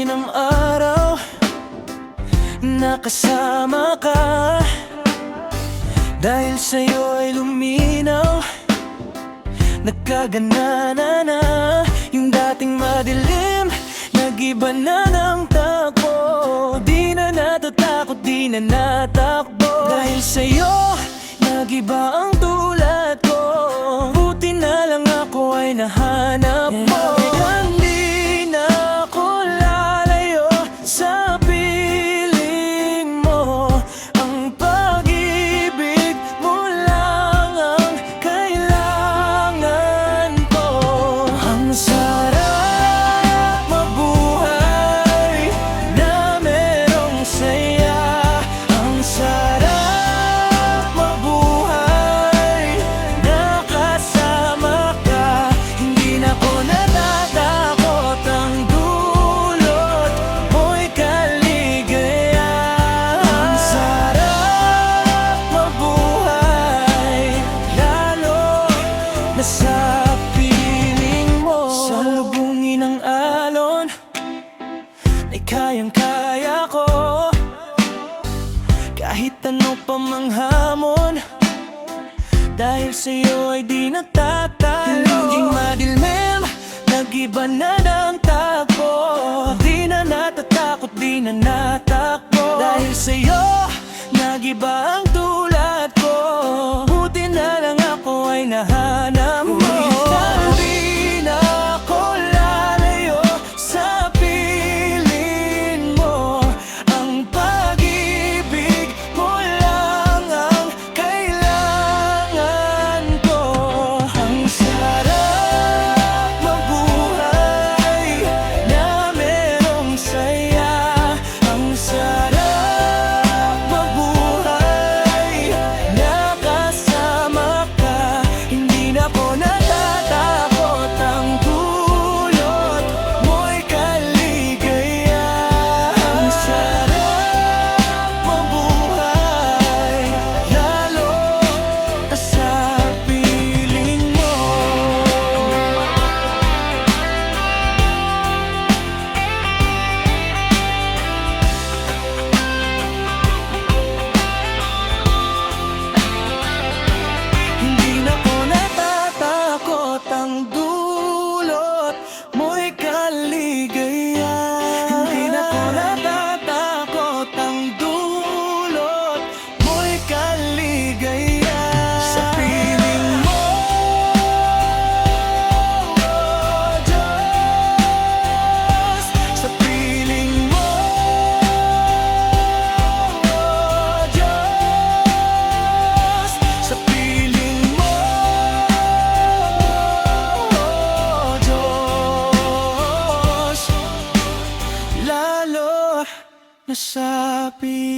salubungin ang araw na kasama ka. Dahil sa'yo ay luminaw, nagkagana na yung dating madilim. Nag-iba na ng takbo, di na natatakot, di na natakbo. Dahil sa'yo, nag-iba ang tulad ko. Buti na lang ako ay nahanap mo. Hindi na ako lalayo sa piling mo. Ang pag-ibig mo lang ang kailangan ko. Ang sarap mabuhay na merong saya. Ang sarap mabuhay na kasama ka. Hindi na ko natatakot, ang dulot mo'y kaligayahan. Ang sarap mabuhay, lalo na sa piling mo. Salubungin ang alon ay kayang-kaya ko. Kahit ano pa mang hamon, dahil sa'yo ay di natatalo. Hindi madilim, nag-iba na ng takbo. Di na natatakot, di na natakbo. Dahil sa'yo, nag-iba ang tulad ko. Buti na lang ako ay nahanap mo. Hindi na ako lalayo sa piling mo. Ang pag-ibig mo lang ang kailangan ko. Ang sarap mabuhay na merong saya. Ang sarap mabuhay na kasama ka. Hindi na ko natatakot, ang dulot mo'y kaligayahan. Ang sarap mabuhay, lalo na sa piling mo. Hindi na ko natatakot, ang dulot mo'y kaligayahan. Hindi na ko natatakot, ang dulot mo'y kaligayahan. Sa piling mo, Diyos. Sa piling mo, Diyos. Sa piling mo, Diyos. Lalo na sa piling